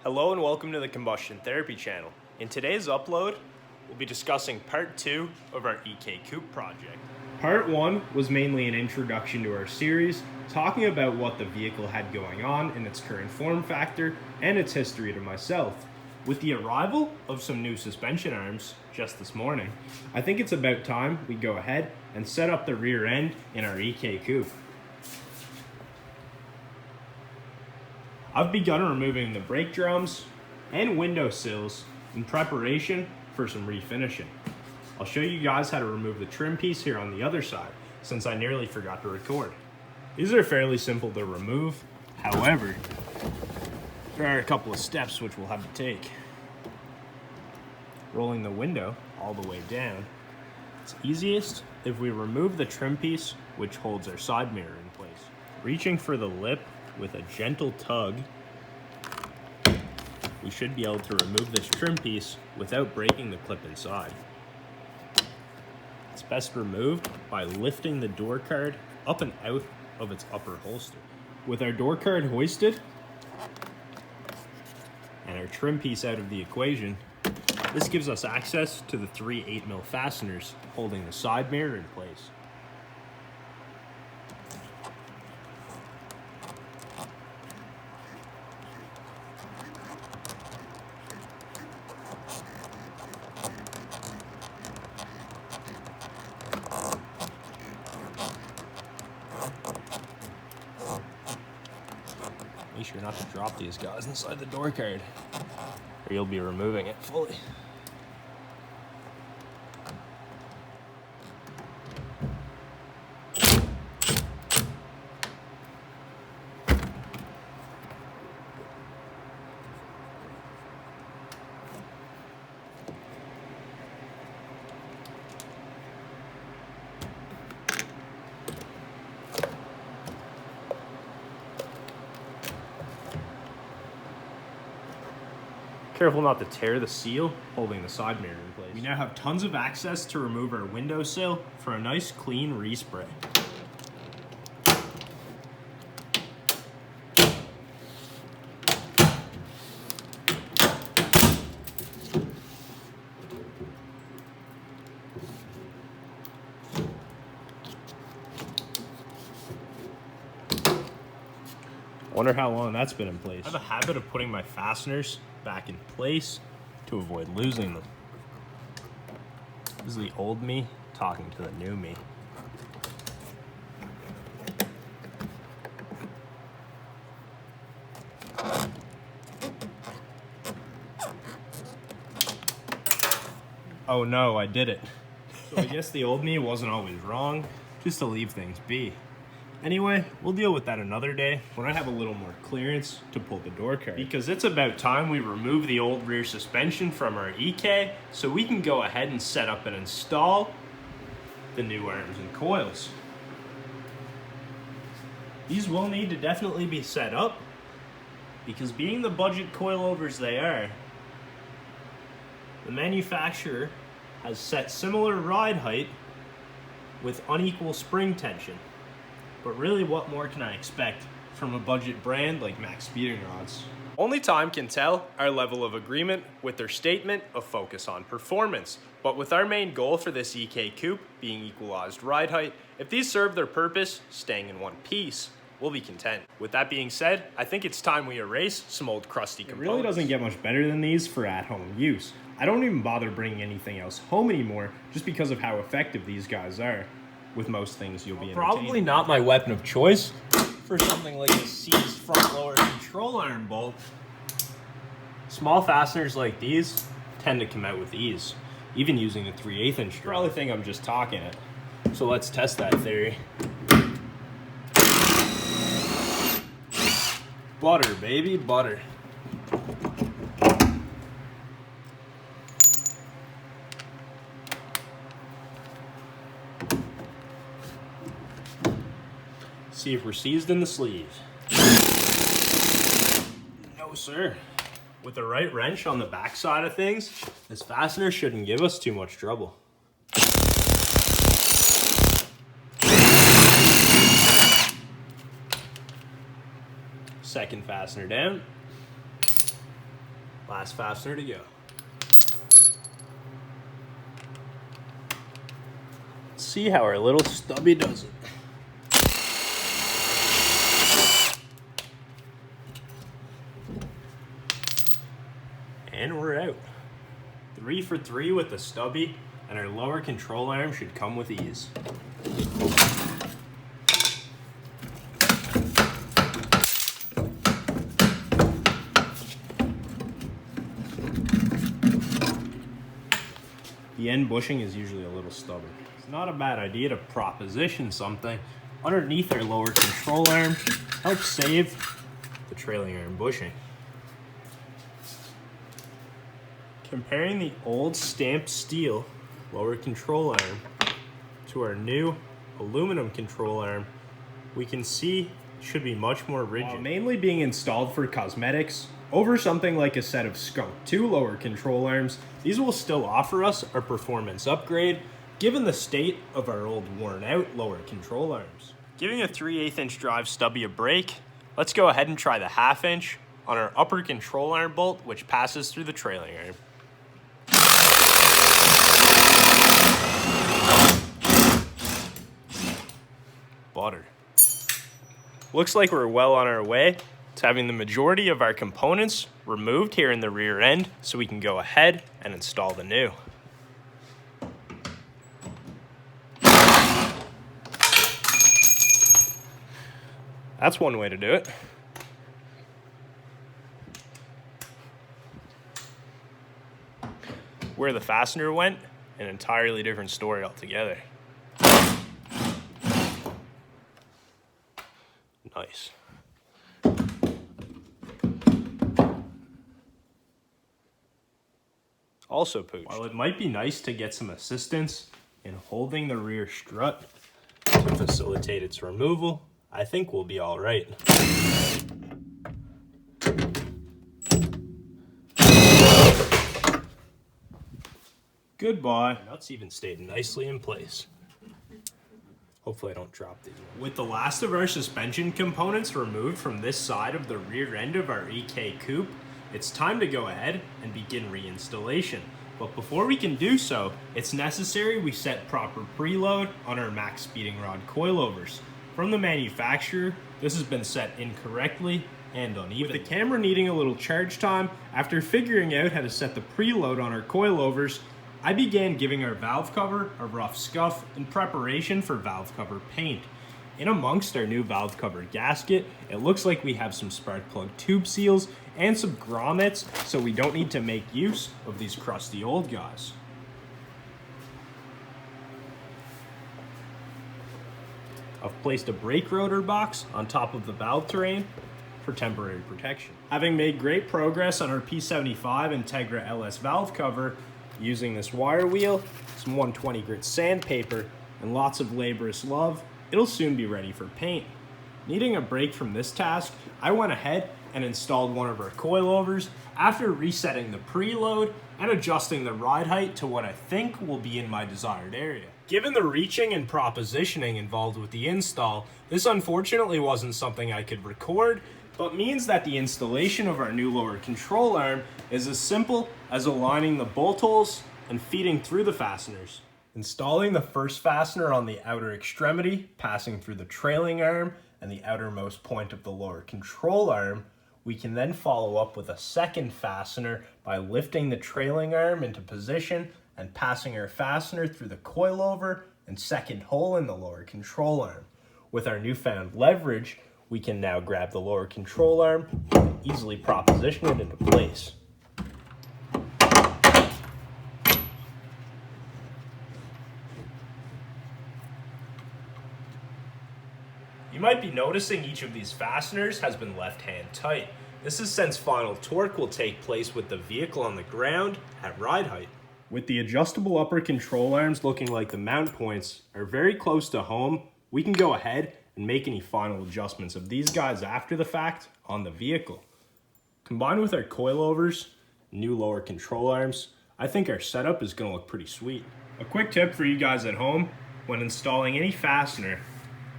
Hello and welcome to the Combustion Therapy channel. In today's upload, we'll be discussing part 2 of our EK coupe project. Part 1 was mainly an introduction to our series, talking about what the vehicle had going on in its current form factor and its history to myself. With the arrival of some new suspension arms just this morning, I think it's about time we go ahead and set up the rear end in our EK coupe. I've begun removing the brake drums and window sills in preparation for some refinishing. I'll show you guys how to remove the trim piece here on the other side, since I nearly forgot to record. These are fairly simple to remove. However, there are a couple of steps which we'll have to take. Rolling the window all the way down. It's easiest if we remove the trim piece which holds our side mirror in place. Reaching for the lip with a gentle tug, we should be able to remove this trim piece without breaking the clip inside. It's best removed by lifting the door card up and out of its upper holster. With our door card hoisted and our trim piece out of the equation, this gives us access to the 3 8mm fasteners holding the side mirror in place. Make sure not to drop these guys inside the door card, or you'll be removing it fully. Careful not to tear the seal holding the side mirror in place. We now have tons of access to remove our windowsill for a nice clean respray. I wonder how long that's been in place. I have a habit of putting my fasteners back in place to avoid losing them. This is the old me talking to the new me. Oh no, I did it. So I guess the old me wasn't always wrong, just to leave things be. Anyway, we'll deal with that another day when I have a little more clearance to pull the door card. Because it's about time we remove the old rear suspension from our EK so we can go ahead and set up and install the new arms and coils. These will need to definitely be set up because being the budget coilovers they are, the manufacturer has set similar ride height with unequal spring tension. But really, what more can I expect from a budget brand like Max Speeding Rods? Only time can tell our level of agreement with their statement of focus on performance. But with our main goal for this EK coupe being equalized ride height, if these serve their purpose, staying in one piece, we'll be content. With that being said, I think it's time we erase some old crusty components. It really doesn't get much better than these for at-home use. I don't even bother bringing anything else home anymore just because of how effective these guys are. With most things, you'll be probably not my weapon of choice for something like a seized front lower control arm bolt. Small fasteners like these tend to come out with ease, even using a 3/8 inch drill. Probably think I'm just talking it. So let's test that theory. Butter, baby, butter. See if we're seized in the sleeve. No, sir. With the right wrench on the back side of things, this fastener shouldn't give us too much trouble. Second fastener down. Last fastener to go. Let's see how our little stubby does it. And we're out. 3 for 3 with the stubby, and our lower control arm should come with ease. The end bushing is usually a little stubborn. It's not a bad idea to proposition something underneath our lower control arm, help save the trailing arm bushing. Comparing the old stamped steel lower control arm to our new aluminum control arm, we can see it should be much more rigid. While mainly being installed for cosmetics, over something like a set of Skunk 2 lower control arms, these will still offer us our performance upgrade, given the state of our old worn out lower control arms. Giving a 3/8 inch drive stubby a break, let's go ahead and try the 1/2 inch on our upper control arm bolt, which passes through the trailing arm. Butter. Looks like we're well on our way to having the majority of our components removed here in the rear end, so we can go ahead and install the new. That's one way to do it. Where the fastener went, an entirely different story altogether. Nice. Also pooched. While it might be nice to get some assistance in holding the rear strut to facilitate its removal, I think we'll be all right. Goodbye. Nuts even stayed nicely in place. Hopefully I don't drop these. With the last of our suspension components removed from this side of the rear end of our EK coupe, it's time to go ahead and begin reinstallation. But before we can do so, it's necessary we set proper preload on our max speeding rod coilovers. From the manufacturer, this has been set incorrectly and uneven. With the camera needing a little charge time, after figuring out how to set the preload on our coilovers, I began giving our valve cover a rough scuff in preparation for valve cover paint. In amongst our new valve cover gasket, it looks like we have some spark plug tube seals and some grommets, so we don't need to make use of these crusty old guys. I've placed a brake rotor box on top of the valve terrain for temporary protection. Having made great progress on our P75 Integra LS valve cover, using this wire wheel, some 120 grit sandpaper, and lots of laborious love, it'll soon be ready for paint. Needing a break from this task, I went ahead and installed one of our coilovers after resetting the preload and adjusting the ride height to what I think will be in my desired area. Given the reaching and propositioning involved with the install, this unfortunately wasn't something I could record, but means that the installation of our new lower control arm is as simple as aligning the bolt holes and feeding through the fasteners. Installing the first fastener on the outer extremity, passing through the trailing arm and the outermost point of the lower control arm, we can then follow up with a second fastener by lifting the trailing arm into position and passing our fastener through the coilover and second hole in the lower control arm. With our newfound leverage, we can now grab the lower control arm and easily proposition it into place. You might be noticing each of these fasteners has been left hand tight. This is since final torque will take place with the vehicle on the ground at ride height. With the adjustable upper control arms looking like the mount points are very close to home, we can go ahead and make any final adjustments of these guys after the fact on the vehicle. Combined with our coilovers, new lower control arms, I think our setup is going to look pretty sweet. A quick tip for you guys at home, when installing any fastener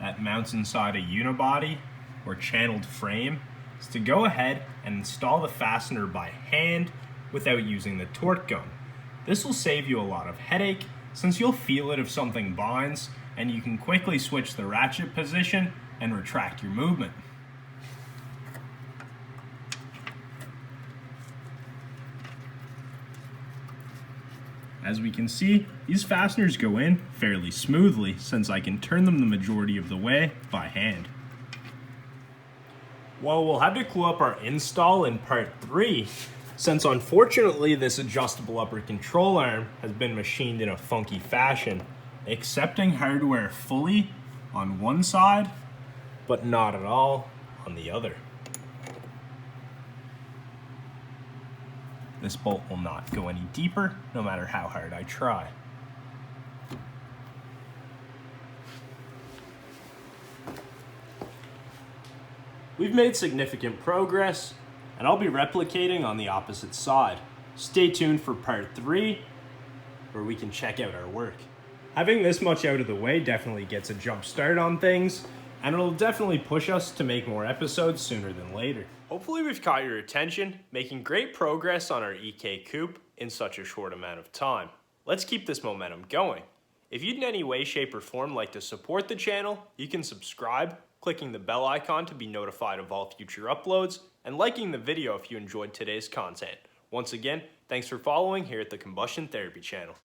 that mounts inside a unibody or channeled frame, is to go ahead and install the fastener by hand without using the torque gun. This will save you a lot of headache since you'll feel it if something binds, and you can quickly switch the ratchet position and retract your movement. As we can see, these fasteners go in fairly smoothly since I can turn them the majority of the way by hand. Well, we'll have to clue up our install in part 3, since unfortunately this adjustable upper control arm has been machined in a funky fashion, accepting hardware fully on one side, but not at all on the other. This bolt will not go any deeper, no matter how hard I try. We've made significant progress, and I'll be replicating on the opposite side. Stay tuned for part 3, where we can check out our work. Having this much out of the way definitely gets a jump start on things, and it'll definitely push us to make more episodes sooner than later. Hopefully we've caught your attention, making great progress on our EK coupe in such a short amount of time. Let's keep this momentum going. If you'd in any way, shape, or form like to support the channel, you can subscribe, clicking the bell icon to be notified of all future uploads, and liking the video if you enjoyed today's content. Once again, thanks for following here at the Combustion Therapy channel.